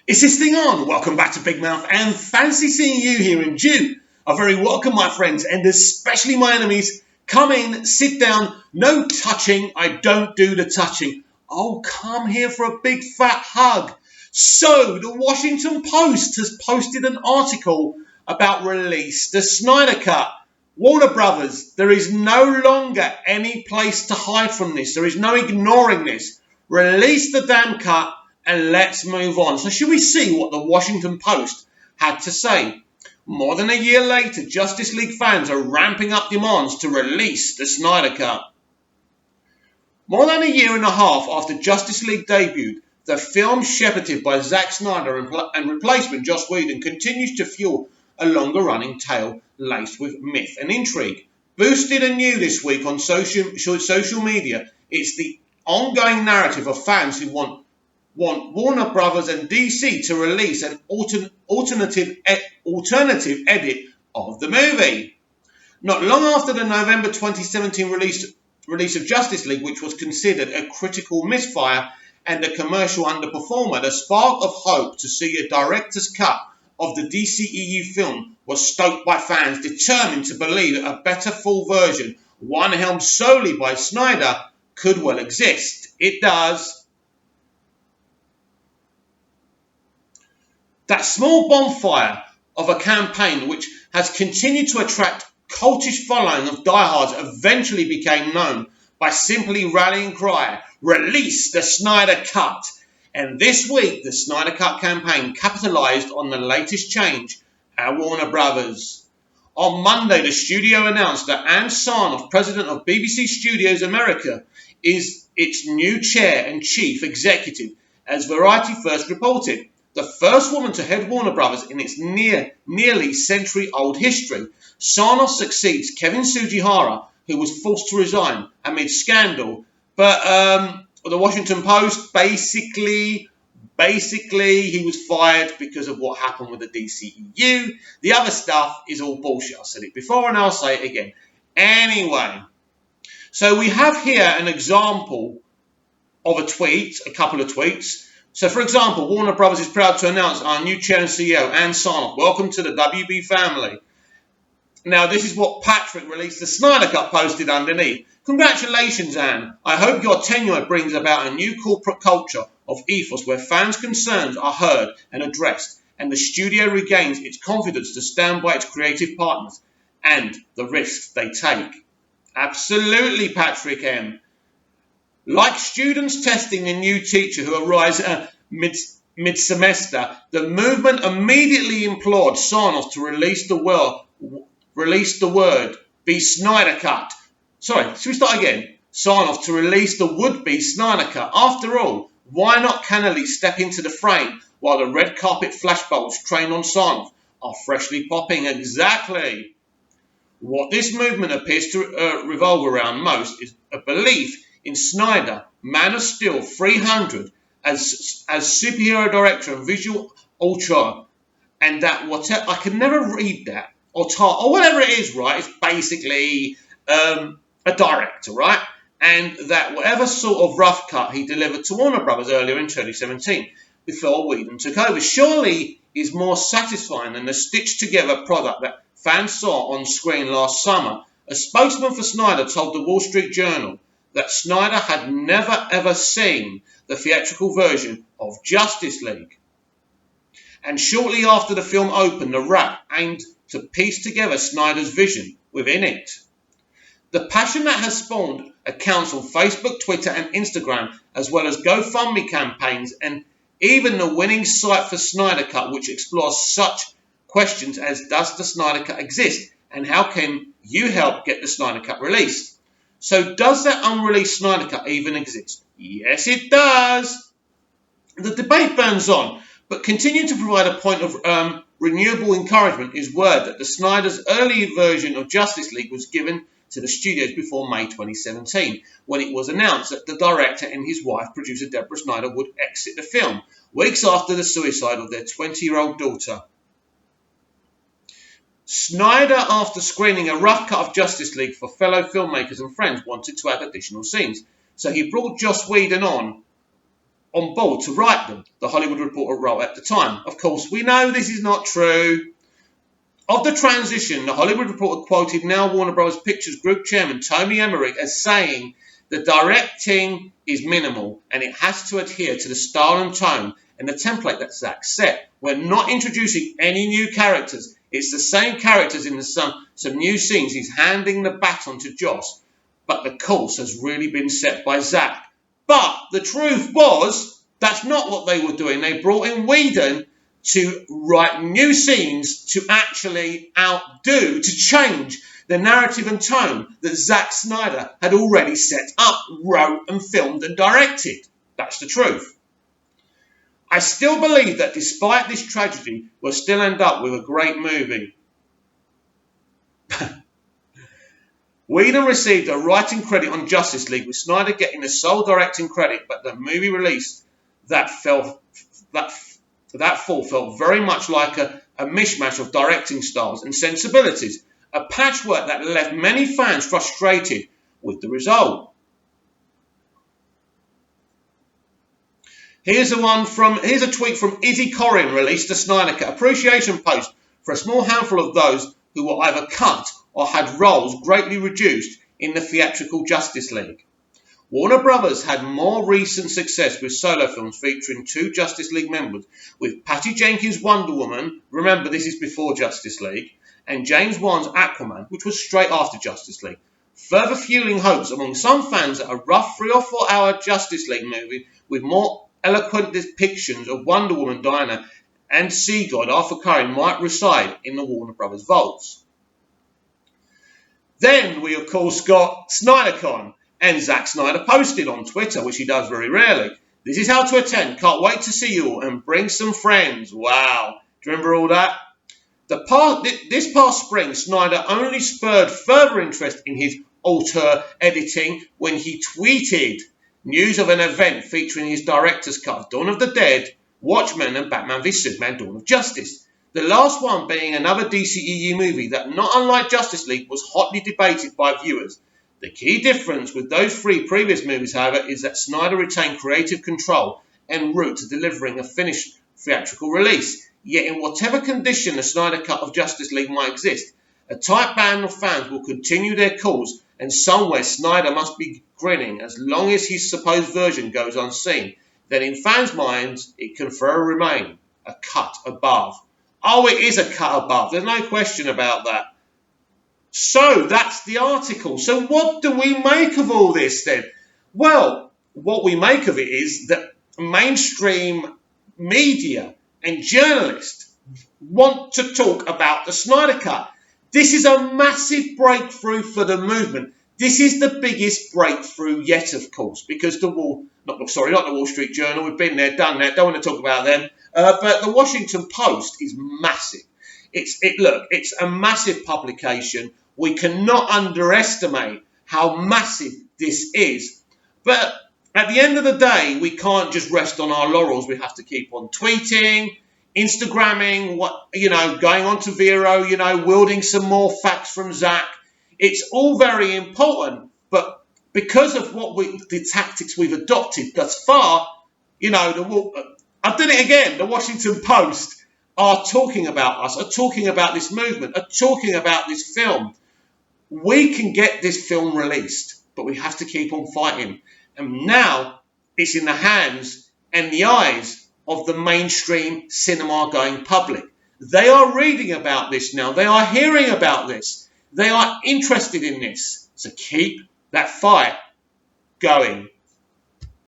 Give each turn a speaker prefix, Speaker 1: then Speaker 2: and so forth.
Speaker 1: Is this thing on? Welcome back to Big Mouth and fancy seeing you here in June. A very welcome, my friends, and especially my enemies. Come in, sit down, no touching. I don't do the touching. Oh, come here for a big fat hug. So, the Washington Post has posted an article about release the Snyder Cut. Warner Brothers, there is no longer any place to hide from this. There is no ignoring this. Release the damn cut. And let's move on. So should we see what the Washington Post had to say? More than a year later, Justice League fans are ramping up demands to release the Snyder Cut. More than a year and a half after Justice League debuted, the film shepherded by Zack Snyder and replacement Joss Whedon continues to fuel a longer-running tale laced with myth and intrigue. Boosted anew this week on social media, it's the ongoing narrative of fans who want Warner Brothers and DC to release an alternative edit of the movie. Not long after the November 2017 release of Justice League, which was considered a critical misfire and a commercial underperformer, the spark of hope to see a director's cut of the dceu film was stoked by fans determined to believe that a better full version, one helmed solely by Snyder, could well exist. It does. That small bonfire of a campaign which has continued to attract cultish following of diehards eventually became known by simply rallying cry, release the Snyder Cut. And this week, the Snyder Cut campaign capitalized on the latest change at Warner Brothers. On Monday, the studio announced that Ann Sarnoff, president of BBC Studios America, is its new chair and chief executive, as Variety first reported. The first woman to head Warner Brothers in its nearly century-old history. Sarnoff succeeds Kevin Sugihara, who was forced to resign amid scandal. But the Washington Post, basically, he was fired because of what happened with the DCEU. The other stuff is all bullshit. I said it before and I'll say it again. Anyway, so we have here an example of a couple of tweets. So, for example, Warner Brothers is proud to announce our new chair and CEO, Ann Sarnoff. Welcome to the WB family. Now, this is what Patrick released the Snyder Cut posted underneath. Congratulations, Ann. I hope your tenure brings about a new corporate culture of ethos where fans' concerns are heard and addressed, and the studio regains its confidence to stand by its creative partners and the risks they take. Absolutely, Patrick M. Like students testing a new teacher who arrives mid-semester, the movement immediately implored Sarnoff to release the word be Snyder Cut. Sorry, should we start again? Sarnoff to release the would-be Snyder Cut. After all, why not cannily step into the frame while the red carpet flashbulbs trained on Sarnoff are freshly popping? Exactly. What this movement appears to revolve around most is a belief in Snyder, Man of Steel 300, as superhero director and visual auteur, and that whatever, I can never read that, or whatever it is, right, it's basically a director, right, and that whatever sort of rough cut he delivered to Warner Brothers earlier in 2017, before Whedon took over, surely is more satisfying than the stitched-together product that fans saw on screen last summer. A spokesman for Snyder told the Wall Street Journal that Snyder had never ever seen the theatrical version of Justice League. And shortly after the film opened, the wrap aimed to piece together Snyder's vision within it. The passion that has spawned accounts on Facebook, Twitter and Instagram, as well as GoFundMe campaigns, and even the winning site for Snyder Cut, which explores such questions as does the Snyder Cut exist, and how can you help get the Snyder Cut released? So does that unreleased Snyder Cut even exist? Yes, it does. The debate burns on, but continue to provide a point of renewable encouragement is word that the Snyder's early version of Justice League was given to the studios before May 2017, when it was announced that the director and his wife, producer Deborah Snyder, would exit the film, weeks after the suicide of their 20-year-old daughter. Snyder, after screening a rough cut of Justice League for fellow filmmakers and friends, wanted to add additional scenes. So he brought Joss Whedon on on board to write them, the Hollywood Reporter wrote at the time. Of course, we know this is not true. Of the transition, the Hollywood Reporter quoted now Warner Bros. Pictures Group Chairman Tony Emmerich as saying, "The directing is minimal and it has to adhere to the style and tone and the template that Zack set. We're not introducing any new characters. It's the same characters in some new scenes. He's handing the baton to Joss. But the course has really been set by Zack." But the truth was, that's not what they were doing. They brought in Whedon to write new scenes to actually to change the narrative and tone that Zack Snyder had already set up, wrote and filmed and directed. That's the truth. I still believe that despite this tragedy, we'll still end up with a great movie. Whedon received a writing credit on Justice League, with Snyder getting the sole directing credit, but the movie release that fall felt very much like a mishmash of directing styles and sensibilities, a patchwork that left many fans frustrated with the result. Here's a tweet from Izzy Corrin, released a Snyder Cut appreciation post for a small handful of those who were either cut or had roles greatly reduced in the theatrical Justice League. Warner Brothers had more recent success with solo films featuring two Justice League members, with Patty Jenkins' Wonder Woman, remember this is before Justice League, and James Wan's Aquaman, which was straight after Justice League, further fueling hopes among some fans that a rough 3 or 4 hour Justice League movie with more eloquent depictions of Wonder Woman Diana and Sea God Arthur Curry might reside in the Warner Brothers vaults. Then we of course got SnyderCon, and Zack Snyder posted on Twitter, which he does very rarely, "This is how to attend, can't wait to see you all and bring some friends." Wow, do you remember all that? This past spring, Snyder only spurred further interest in his auteur editing when he tweeted news of an event featuring his director's cut of Dawn of the Dead, Watchmen and Batman v Superman Dawn of Justice. The last one being another DCEU movie that, not unlike Justice League, was hotly debated by viewers. The key difference with those 3 previous movies, however, is that Snyder retained creative control en route to delivering a finished theatrical release. Yet in whatever condition the Snyder Cut of Justice League might exist, a tight band of fans will continue their cause, and somewhere Snyder must be grinning as long as his supposed version goes unseen. Then in fans' minds, it can forever remain a cut above. Oh, it is a cut above. There's no question about that. So that's the article. So what do we make of all this then? Well, what we make of it is that mainstream media and journalists want to talk about the Snyder Cut. This is a massive breakthrough for the movement. This is the biggest breakthrough yet, of course, because not the Wall Street Journal. We've been there, done that. Don't want to talk about them. But the Washington Post is massive. It's a massive publication. We cannot underestimate how massive this is. But at the end of the day, we can't just rest on our laurels. We have to keep on tweeting, Instagramming, going on to Vero, wielding some more facts from Zach. It's all very important, but because of the tactics we've adopted thus far, I've done it again. The Washington Post are talking about us, are talking about this movement, are talking about this film. We can get this film released, but we have to keep on fighting. And now it's in the hands and the eyes of the mainstream cinema-going public. They are reading about this now. They are hearing about this. They are interested in this. So keep that fight going.